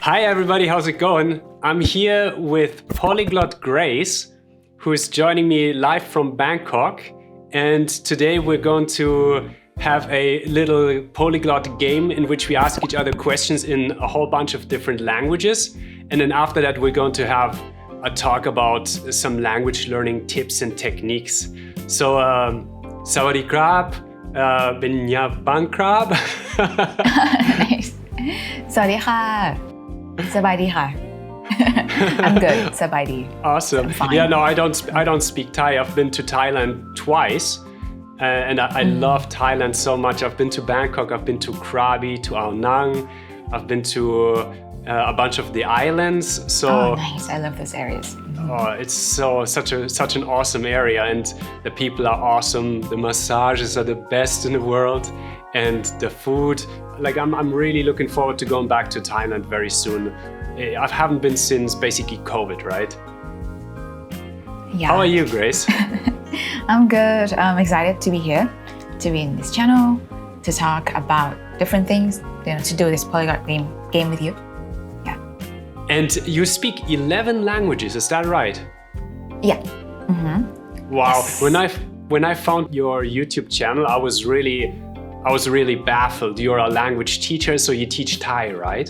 Hi everybody, how's it going? I'm here with Polyglot Grace, who is joining me live from Bangkok. And today we're going to have a little polyglot game in which we ask each other questions in a whole bunch of different languages. And then after that, we're going to have a talk about some language learning tips and techniques. So, Sawadee krab, Binya Bankrab. Nice. สวัสดีค่ะ สบายดีค่ะ I'm good สบายดี Awesome. Yeah, no, I don't speak Thai. I've been to Thailand twice. And I love Thailand so much. I've been to Bangkok, I've been to Krabi, to Ao Nang. I've been to a bunch of the islands. So, Oh, nice. I love those areas. it's such an awesome area, and the people are awesome. The massages are the best in the world, and the food. Like I'm really looking forward to going back to Thailand very soon. I haven't been since basically COVID, right? Yeah. How are you, Grace? I'm good. I'm excited to be here, to be in this channel, to talk about different things, to do this polyglot game with you. Yeah. And you speak 11 languages, is that right? Yeah. Wow. Yes. When I found your YouTube channel, I was really baffled. You're a language teacher, so you teach Thai, right?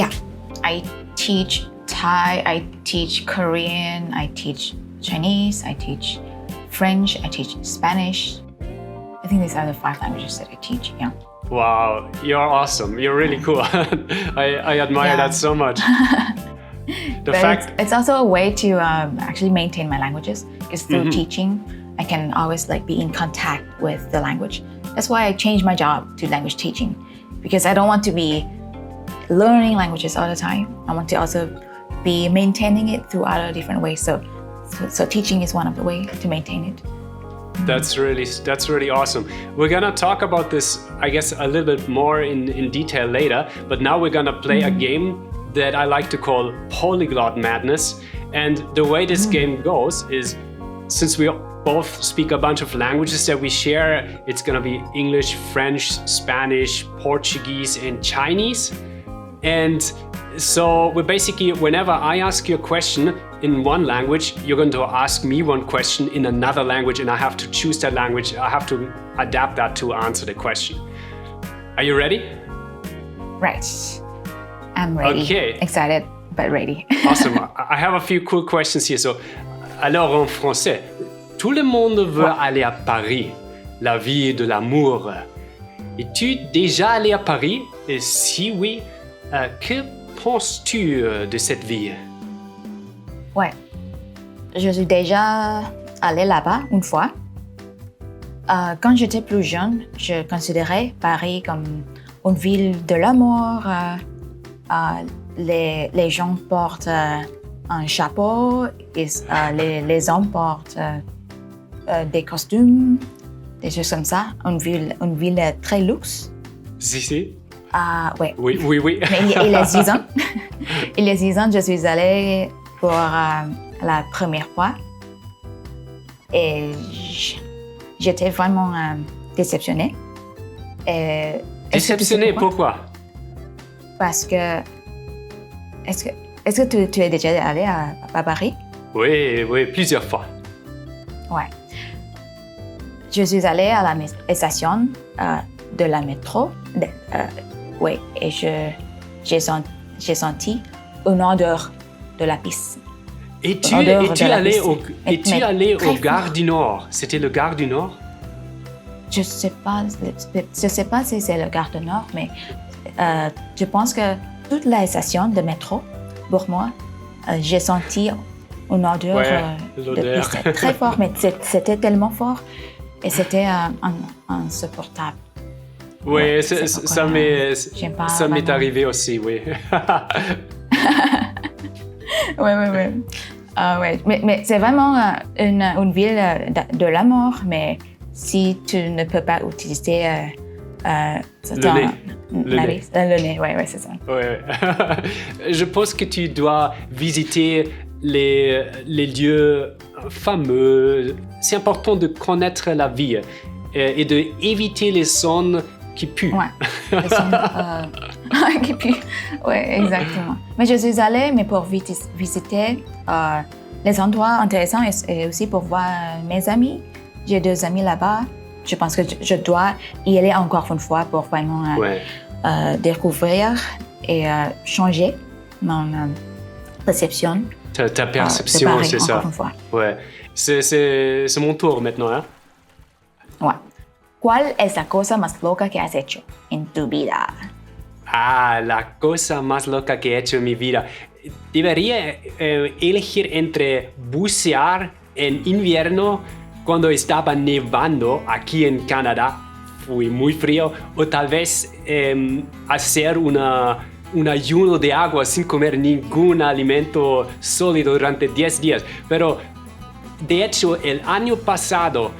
Yeah. I teach Thai, I teach Korean, I teach Chinese, I teach French, I teach Spanish. I think these are the 5 languages that I teach, yeah. Wow, you're awesome. You're really cool. I admire that so much. It's also a way to actually maintain my languages, because through teaching, I can always be in contact with the language. That's why I changed my job to language teaching, because I don't want to be learning languages all the time. I want to also be maintaining it through other different ways. So teaching is one of the ways to maintain it. That's really awesome. We're gonna talk about this, I guess, a little bit more in detail later, but now we're gonna play a game that I like to call Polyglot Madness. And the way this game goes is, since we both speak a bunch of languages that we share, it's gonna be English, French, Spanish, Portuguese, and Chinese. And so we're basically, whenever I ask you a question in one language, you're going to ask me one question in another language, and I have to choose that language. I have to adapt that to answer the question. Are you ready? Right. I'm ready. Okay. Excited, but ready. Awesome. I have a few cool questions here. So, alors en français, tout le monde veut aller à Paris, la ville de l'amour. Es-tu déjà allé à Paris? Et si oui, que penses-tu de cette ville? Ouais. Je suis déjà allée là-bas une fois. Quand j'étais plus jeune, je considérais Paris comme une ville de l'amour. Les gens portent un chapeau, et les hommes portent des costumes, des choses comme ça. Une ville très luxe. Si. Ouais. Oui. Mais il y a 6 ans, je suis allée pour la première fois et j'étais vraiment déceptionnée. Déceptionnée, pourquoi? Parce que est-ce que tu es déjà allé à Paris? Oui, plusieurs fois. Ouais. Je suis allée à la station de la métro. Oui, et j'ai senti une odeur de la pisse. Es-tu allé au Gare du Nord? C'était le Gare du Nord? Je sais pas si c'est le Gare du Nord, mais je pense que toute la station de métro, pour moi, j'ai senti une odeur de pisse très fort, mais c'était tellement fort et c'était insupportable. Oui, ça m'est arrivé aussi, oui. Oui. Mais c'est vraiment une ville de l'amour, mais si tu ne peux pas utiliser le nez, oui, c'est ça. Ouais. Je pense que tu dois visiter les lieux fameux. C'est important de connaître la ville et d'éviter les zones qui puent. Ouais. Et puis, ouais, exactement. Mais je suis allée, mais pour visiter les endroits intéressants et aussi pour voir mes amis. J'ai 2 amis là-bas. Je pense que je dois y aller encore une fois pour vraiment découvrir et changer mon perception. Ta perception, Paris, c'est ça. Encore une fois. Ouais. C'est mon tour maintenant, hein? Ouais. ¿Cuál es la cosa más loca que has hecho en tu vida? Ah, la cosa más loca que he hecho en mi vida. Debería elegir entre bucear en invierno cuando estaba nevando aquí en Canadá, fue muy frío, o tal vez hacer un ayuno de agua sin comer ningún alimento sólido durante 10 días. Pero, de hecho, el año pasado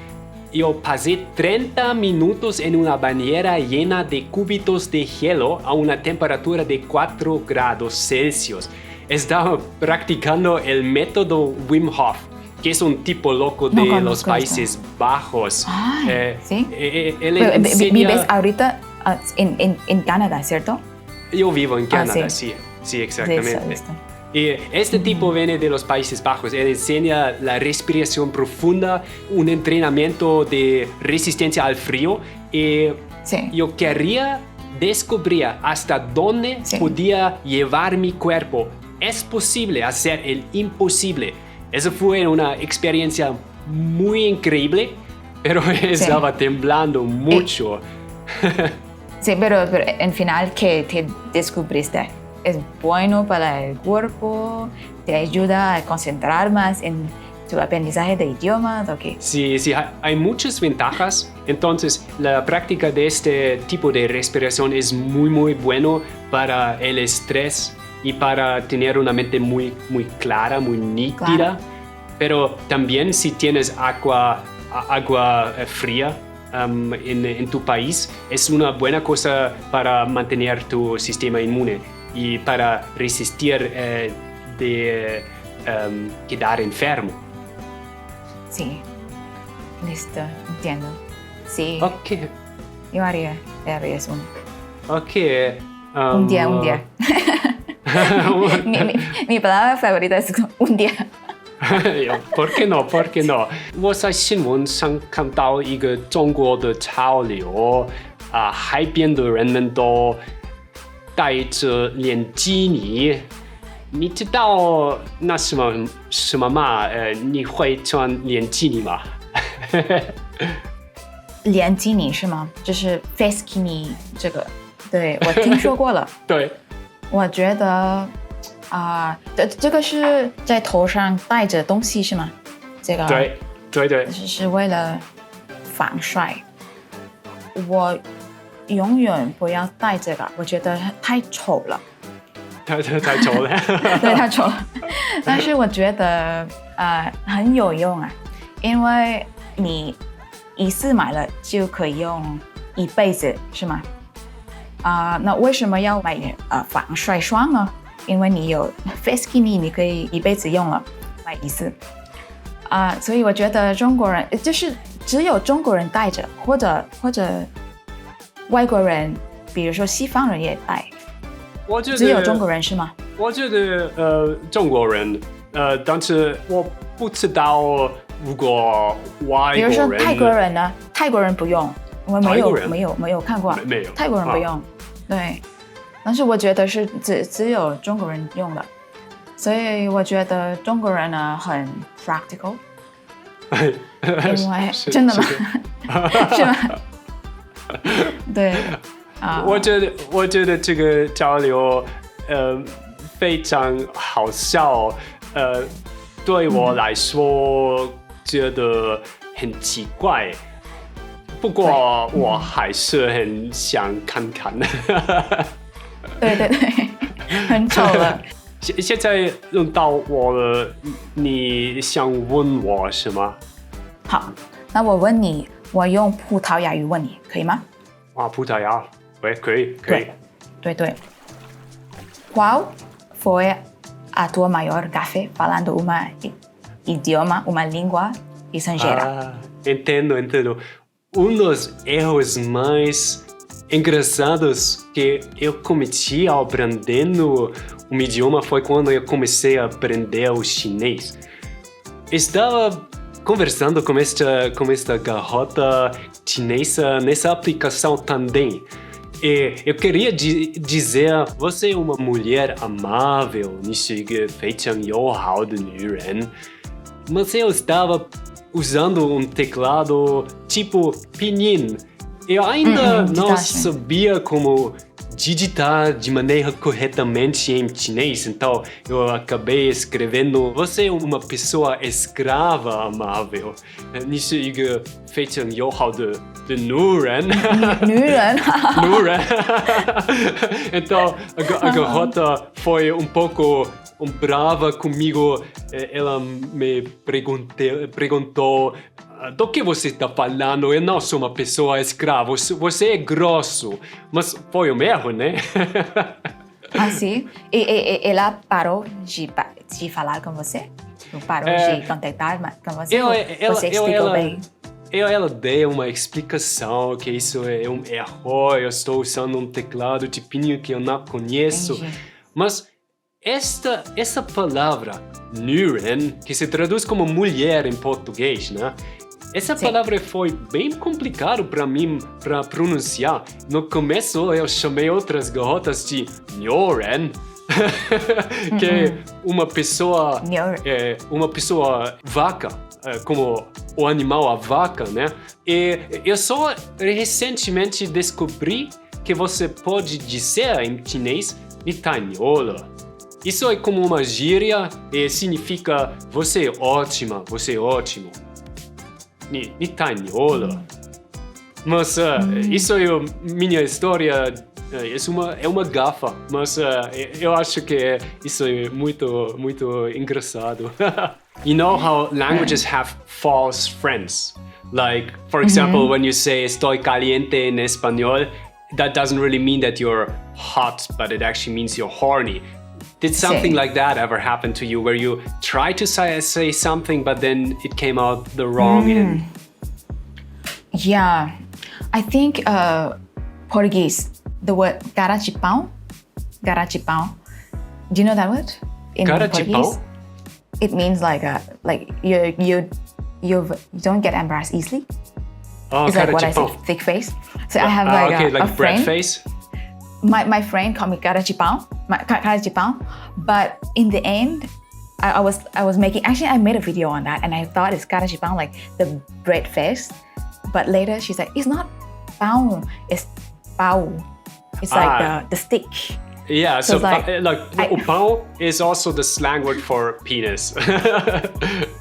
yo pasé 30 minutos en una bañera llena de cubitos de hielo a una temperatura de 4 grados Celsius. Estaba practicando el método Wim Hof, que es un tipo loco de los Países Bajos. ¿Sí? Él enseña... ¿Vives ahorita en Canadá, cierto? Yo vivo en Canadá, sí. Sí, exactamente. Listo. Y este tipo viene de los Países Bajos. Él enseña la respiración profunda, un entrenamiento de resistencia al frío. Y yo quería descubrir hasta dónde podía llevar mi cuerpo. Es posible hacer el imposible. Eso fue una experiencia muy increíble, pero estaba temblando mucho. Sí, pero en final, ¿qué te descubriste? ¿Es bueno para el cuerpo? ¿Te ayuda a concentrar más en tu aprendizaje de idiomas? ¿Okay? Sí, hay muchas ventajas. Entonces, la práctica de este tipo de respiración es muy, muy bueno para el estrés y para tener una mente muy, muy clara, muy nítida. Claro. Pero también si tienes agua fría en tu país, es una buena cosa para mantener tu sistema inmune y para resistir de quedar enfermo. Sí, listo, entiendo. Sí. Ok. Yo haría eso. Ok. Un día. mi palabra favorita es un día. ¿Por qué no？ ¿Por qué no？ 我在新闻上看到一个中国的潮流海边的人们都戴着连基尼，你知道那什么吗？你会穿连基尼吗？连基尼是吗？就是 face kini 这个，对，我听说过了。对，我觉得这个是在头上戴着东西是吗？这个对，是为了防晒。我永远不要戴这个，我觉得太丑了。太丑了。对，太丑了。但是我觉得很有用啊，因为你一次买了就可以用一辈子，是吗？那为什么要买防晒霜呢？因为你有 face kini， 你可以一辈子用了，买一次。所以我觉得中国人就是只有中国人戴着，或者外国人，比如说西方人也戴。我觉得只有中国人是吗？我觉得中国人，但是我不知道如果外国人，比如说泰国人呢？泰国人不用，我没有看过，没有，泰国人不用，对。但是我觉得是只有中国人用的，所以我觉得中国人呢很 practical， 因为真的吗？是吗？对。我觉得这个交流非常好笑，对我来说觉得很奇怪，不过我还是很想看看。对，很丑了。现在轮到我了，你想问我什么？好，那我问你，我用葡萄牙语问你，可以吗？葡萄牙。喂，可以。对。Qual foi a tua maior gafe falando uma idioma, uma língua estrangeira? Entendo. Um dos erros mais engraçados que eu cometi aprendendo um idioma foi quando eu comecei a aprender o chinês. Estava conversando com esta garota chinesa nessa aplicação também. E eu queria dizer, você é uma mulher amável, 你是一个非常友好的女人. Mas eu estava usando um teclado tipo pinyin. Eu ainda não sabia como digitar de maneira corretamente em chinês, então eu acabei escrevendo você é uma pessoa escrava amável. 你是一个非常友好的女人。女人。女人。Então a garota foi um pouco brava comigo. Ela me perguntou do que você está falando? Eu não sou uma pessoa escrava, você é grosso. Mas foi um erro, né? Ah, sim? E ela parou de falar com você? Parou de contactar com você? Você explicou bem? Ela deu uma explicação que isso é um erro. Eu estou usando um teclado de pinho que eu não conheço. Entendi. Mas essa palavra, nuren, que se traduz como mulher em português, né? Essa palavra foi bem complicado para mim para pronunciar. No começo eu chamei outras garotas de nyoren, que é uma pessoa vaca, como o animal a vaca, né? E eu só recentemente descobri que você pode dizer em chinês nitanyola. Isso é como uma gíria e significa você é ótima, você é ótimo. Nitanyola. Mas isso é minha história. É uma gafa, mas eu acho que isso é muito engraçado. You know how languages have false friends? Like, for example, when you say estoy caliente in español, that doesn't really mean that you're hot, but it actually means you're horny. Did something like that ever happen to you, where you tried to say something, but then it came out the wrong end? Yeah, I think Portuguese, the word garachipão. Do you know that word? In Portuguese, it means like you don't get embarrassed easily. Oh, it's like what I say, thick face. So I have like a bread friend. face. My friend called me garachipão, but in the end, I was making. Actually, I made a video on that, and I thought it's garachipão, like the bread face. But later, she's like, it's not pão, it's pau. It's like the stick. Yeah, so like pão is also the slang word for penis.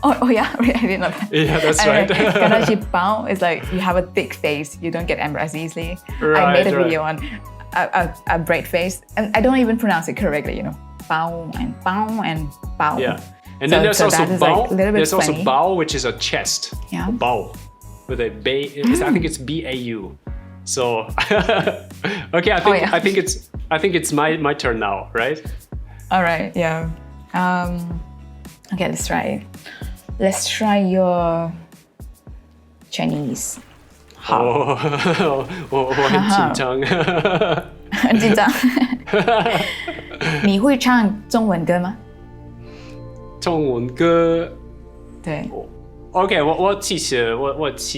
oh yeah, I didn't know that. Yeah, that's right. Garachipão is like you have a thick face, you don't get embarrassed easily. Right, I made a video on a bread face, and I don't even pronounce it correctly, you know. Pão and pau. Yeah, and then there's also bao. Like There's also bao, which is a chest. Yeah. Bao, with a I think it's BAU. So, okay, I think it's my turn now, right? All right, yeah. Okay, let's try it. Let's try your Chinese. 我很紧张。很紧张。你会唱中文歌吗？中文歌，对。OK， 我其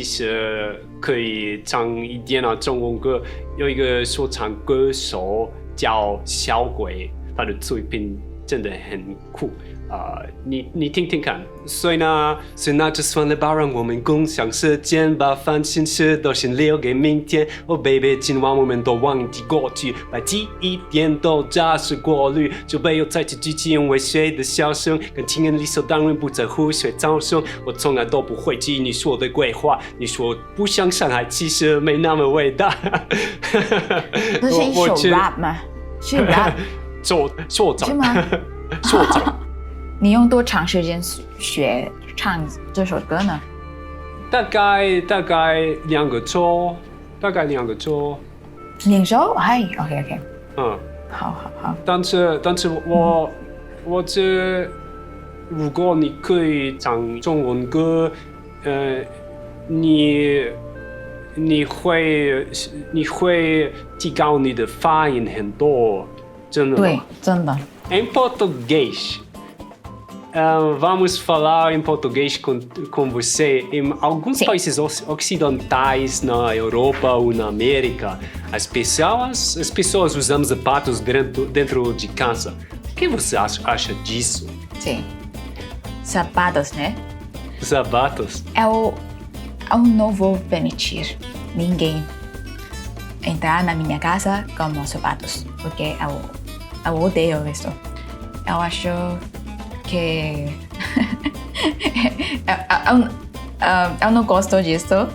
实可以唱一点的中文歌。有一个说唱歌手叫小鬼，他的作品真的很酷。你听听看。所以呢，就算了吧，让我们共享时间，把烦心事都先留给明天。Oh baby， 今晚我们都忘记过去，把记忆点都扎实过滤，就没有再去记起因为谁的笑声，跟情人理所当然不在乎谁掌声。我从来都不会记你说的鬼话，你说不想伤害，其实没那么伟大。这是一首 rap 吗？是 rap？ 说唱吗？说唱。你用多长时间学唱这首歌呢？大概2个周，大概2个周。2周？哎 ，OK。好。但是我这如果你可以唱中文歌，你你会提高你的发音很多，真的吗？对，真的。 Em português, vamos falar em português com você. Em alguns Sim. países ocidentais, na Europa ou na América, as pessoas usam sapatos dentro de casa. O que você acha disso? Sim. Sapatos, né? Sapatos? Eu não vou permitir ninguém entrar na minha casa com sapatos, porque eu odeio isso. Eu acho que eu não gosto disso.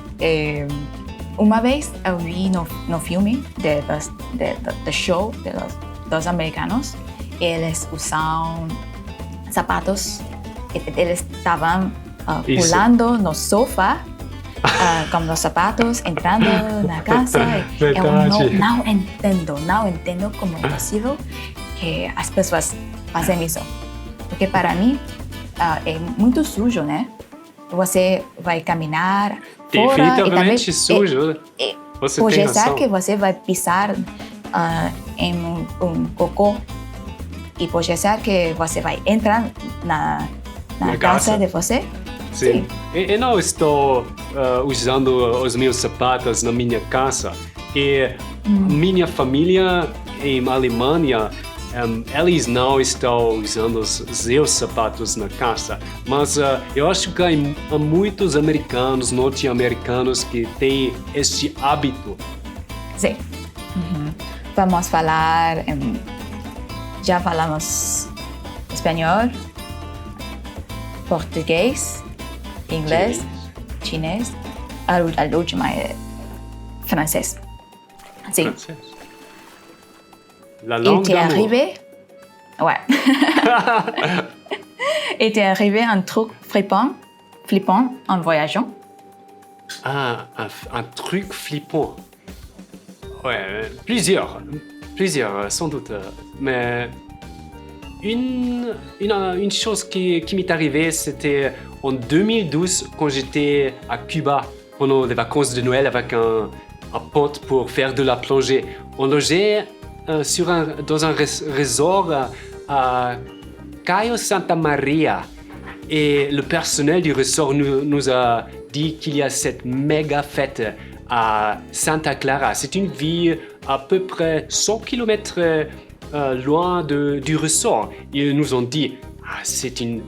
Uma vez eu vi no filme do show dos americanos, eles usam sapatos, eles estavam pulando no sofá com os sapatos, entrando na casa. Eu não entendo como é possível que as pessoas fazem isso. Porque para mim é muito sujo, né? Você vai caminhar fora e também sujo. Você pode tem ser razão. que você vai pisar em um cocô e pode ser que você vai entrar na casa de você. Sim. Eu não estou usando os meus sapatos na minha casa. E minha família em Alemanha, eles não estão usando os seus sapatos na casa. Mas eu acho que há muitos americanos, norte-americanos que têm este hábito. Sim. Vamos falar... já falamos espanhol, português, inglês, chinês. A última é francês. Sim. Francês. La Il langue t'est d'amour. arrivé... Ouais. Il t'est arrivé un truc flippant en voyageant? Ah, un truc flippant. Ouais, plusieurs, sans doute. Mais une chose qui m'est arrivée, c'était en 2012, quand j'étais à Cuba pendant les vacances de Noël avec un pote pour faire de la plongée. On logeait dans un resort à Cayo Santa Maria. Et le personnel du resort nous a dit qu'il y a cette méga fête à Santa Clara. C'est une ville à peu près 100 km loin du resort. Ils nous ont dit c'est une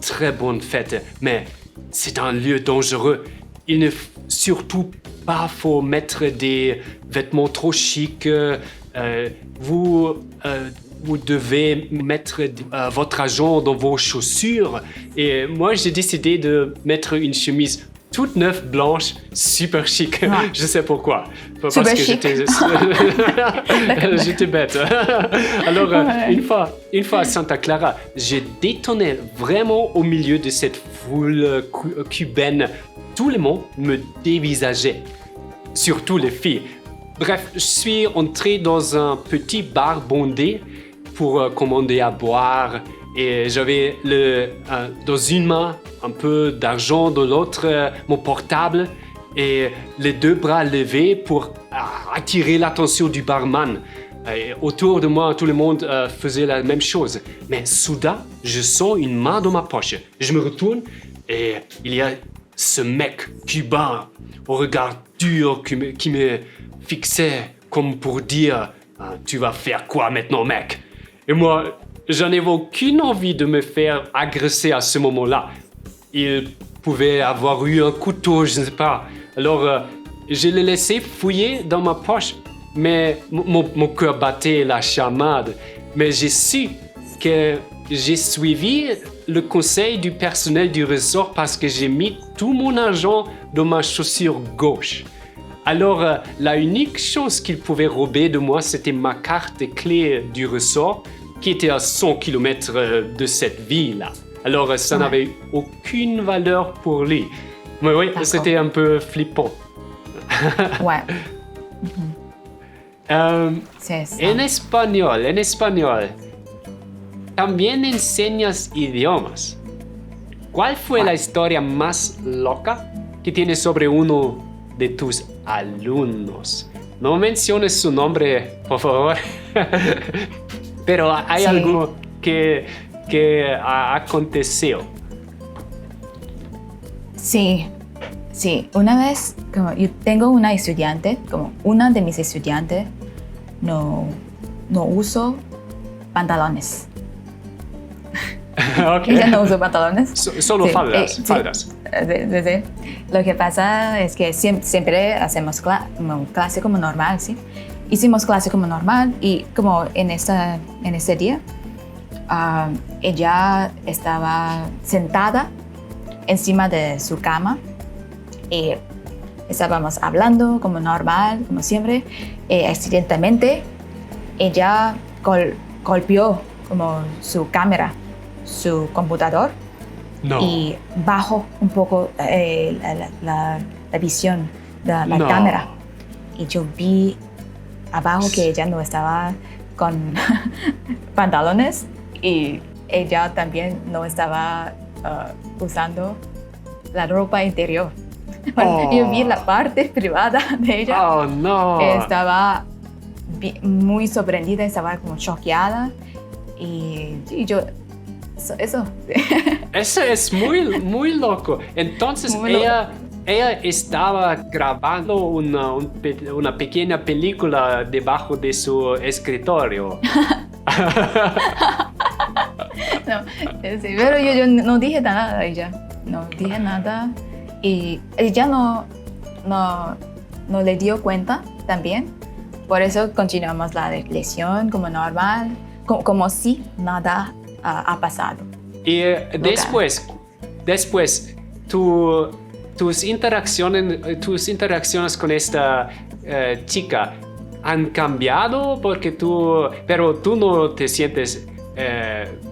très bonne fête, mais c'est un lieu dangereux. Il ne surtout pas faut mettre des vêtements trop chics. Vous devez mettre votre argent dans vos chaussures. Et moi, j'ai décidé de mettre une chemise toute neuve, blanche, super chic. Ouais. Je sais pourquoi. Parce Super que chic. j'étais bête. Alors, une fois à Santa Clara, j'ai détonné vraiment au milieu de cette foule cubaine. Tout le monde me dévisageait, surtout les filles. Bref, je suis entré dans un petit bar bondé pour commander à boire et j'avais dans une main un peu d'argent, dans l'autre mon portable et les deux bras levés pour attirer l'attention du barman. Et autour de moi, tout le monde faisait la même chose. Mais soudain, je sens une main dans ma poche. Je me retourne et il y a ce mec cubain au regard dur qui me fixait comme pour dire « Tu vas faire quoi maintenant, mec ?» Et moi, je n'avais aucune envie de me faire agresser à ce moment-là. Il pouvait avoir eu un couteau, je ne sais pas. Alors, je l'ai laissé fouiller dans ma poche. Mais mon cœur battait la chamade. Mais j'ai su que j'ai suivi le conseil du personnel du resort parce que j'ai mis tout mon argent dans ma chaussure gauche. Alors, la unique chose qu'il pouvait rober de moi, c'était ma carte et clé du resort qui était à 100 km de cette ville-là. Alors, ça n'avait aucune valeur pour lui. Mais oui, c'était un peu flippant. Ouais. En español, también enseñas idiomas. ¿Cuál fue la historia más loca que tienes sobre uno de tus alumnos. No menciones su nombre, por favor. Pero hay algo que aconteció. Sí, una vez, como yo tengo una estudiante, como una de mis estudiantes no uso pantalones. Okay. Ella no usa pantalones. Solo faldas. Sí. Lo que pasa es que siempre hacemos clase como normal, ¿sí? Hicimos clase como normal y como en este día, ella estaba sentada encima de su cama y estábamos hablando como normal, como siempre. Accidentalmente, ella golpeó como su cámara, su computador, y bajó un poco la visión de la cámara. Y yo vi abajo que ella no estaba con pantalones y ella también no estaba usando la ropa interior. Yo vi la parte privada de ella. Oh, no. Estaba muy sorprendida, estaba como choqueada y yo... Eso. Eso es muy loco. Entonces ella estaba grabando una pequeña película debajo de su escritorio. No, sí, pero yo no dije nada a ella. No dije nada. Y ella no le dio cuenta también. Por eso continuamos la lección como normal, como si nada ha pasado. Y después tus interacciones con esta chica han cambiado pero tú no te sientes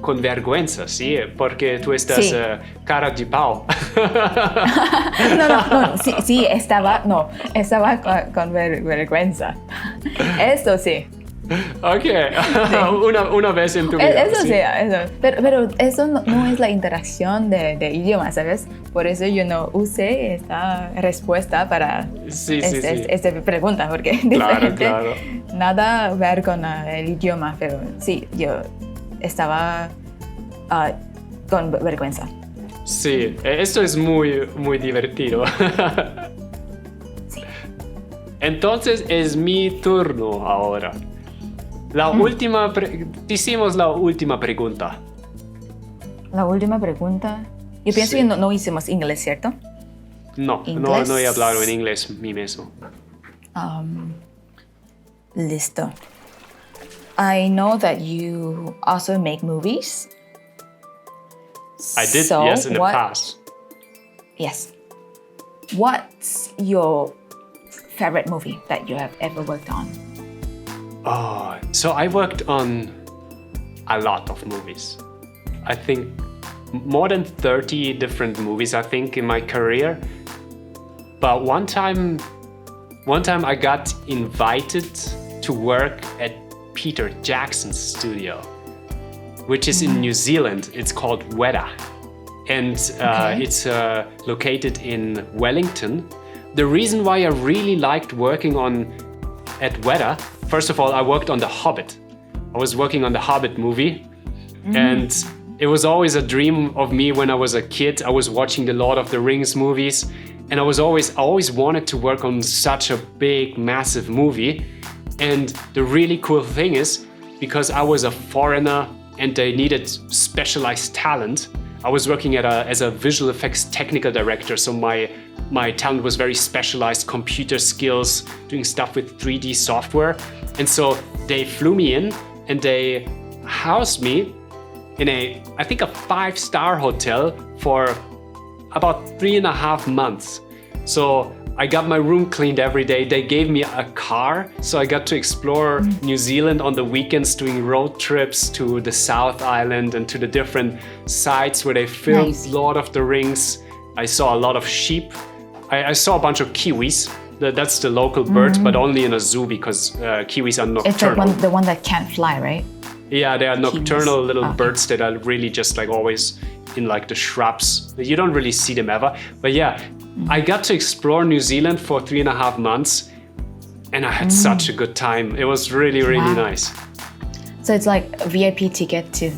con vergüenza, ¿sí? Porque tú estás cara de pau. No, sí, estaba con vergüenza. Eso sí. Ok, sí. una vez en tu vida. Eso sí, eso. Pero eso no es la interacción de idioma, ¿sabes? Por eso yo no usé esta respuesta para esta pregunta, porque Claro. nada a ver con el idioma, pero sí, yo estaba con vergüenza. Sí, esto es muy, muy divertido. Sí. Entonces es mi turno ahora. Hicimos la última pregunta. La última pregunta. Yo pienso que no hicimos inglés, ¿cierto? No he hablado en inglés mí mismo. Listo. I know that you also make movies. I did, yes, in the past. Yes. What's your favorite movie that you have ever worked on? Oh, so I worked on a lot of movies. I think more than 30 different movies, I think, in my career. But one time I got invited to work at Peter Jackson's studio, which is in New Zealand. It's called Weta. And it's located in Wellington. The reason why I really liked working at Weta, first of all, I worked on The Hobbit. I was working on the Hobbit movie. And it was always a dream of me when I was a kid. I was watching the Lord of the Rings movies. And I always wanted to work on such a big, massive movie. And the really cool thing is, because I was a foreigner and they needed specialized talent, I was working as a visual effects technical director. So my talent was very specialized, computer skills, doing stuff with 3D software. And so they flew me in and they housed me in I think a 5-star hotel for about 3.5 months. So I got my room cleaned every day. They gave me a car, so I got to explore New Zealand on the weekends, doing road trips to the South Island and to the different sites where they filmed Lord of the Rings. I saw a lot of sheep. I saw a bunch of kiwis. That's the local bird, but only in a zoo because kiwis are nocturnal. It's like the one that can't fly, right? Yeah, they are nocturnal little birds that are really just like always in like the shrubs. You don't really see them ever. But yeah, I got to explore New Zealand for 3.5 months, and I had such a good time. It was really, really nice. So it's like a VIP ticket to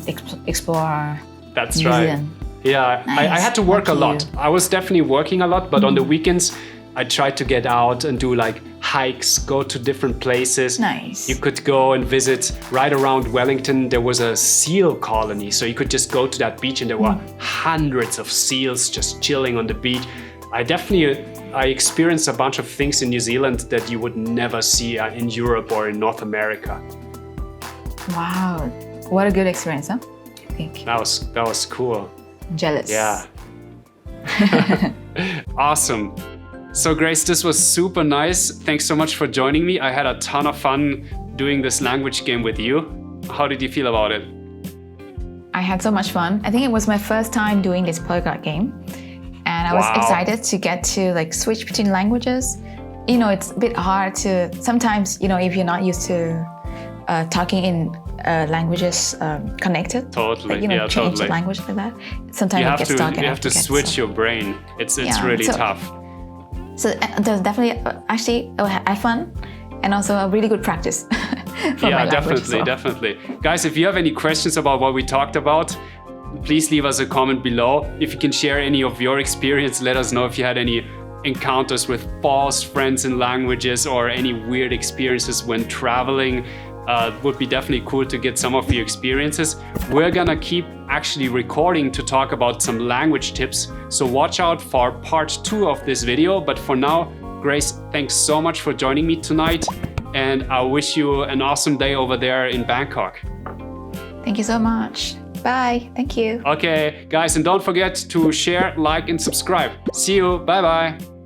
explore That's New right. Zealand. Yeah, I had to work a lot. I was definitely working a lot, but on the weekends, I tried to get out and do like hikes, go to different places. Nice. You could go and visit right around Wellington. There was a seal colony, so you could just go to that beach and there were hundreds of seals just chilling on the beach. I experienced a bunch of things in New Zealand that you would never see in Europe or in North America. Wow, what a good experience, huh? I think. That was cool. I'm jealous. Yeah. Awesome. So Grace, this was super nice. Thanks so much for joining me. I had a ton of fun doing this language game with you. How did you feel about it? I had so much fun. I think it was my first time doing this polyglot game. And I was excited to get to like switch between languages. You know, it's a bit hard to, sometimes, you know, if you're not used to talking in languages connected. Totally, like, you know, change the language like that. Sometimes you get stuck. You have to switch your brain. It's really tough. So there's definitely, actually, I had fun and also a really good practice for my language. Definitely. Guys, if you have any questions about what we talked about, please leave us a comment below. If you can share any of your experience, let us know if you had any encounters with false friends in languages or any weird experiences when traveling. Would be definitely cool to get some of your experiences. We're gonna keep actually recording to talk about some language tips, so watch out for part 2 of this video. But for now, Grace, thanks so much for joining me tonight, and I wish you an awesome day over there in Bangkok. Thank you so much. Bye. Thank you. Okay, guys, and don't forget to share, like, and subscribe. See you. Bye-bye.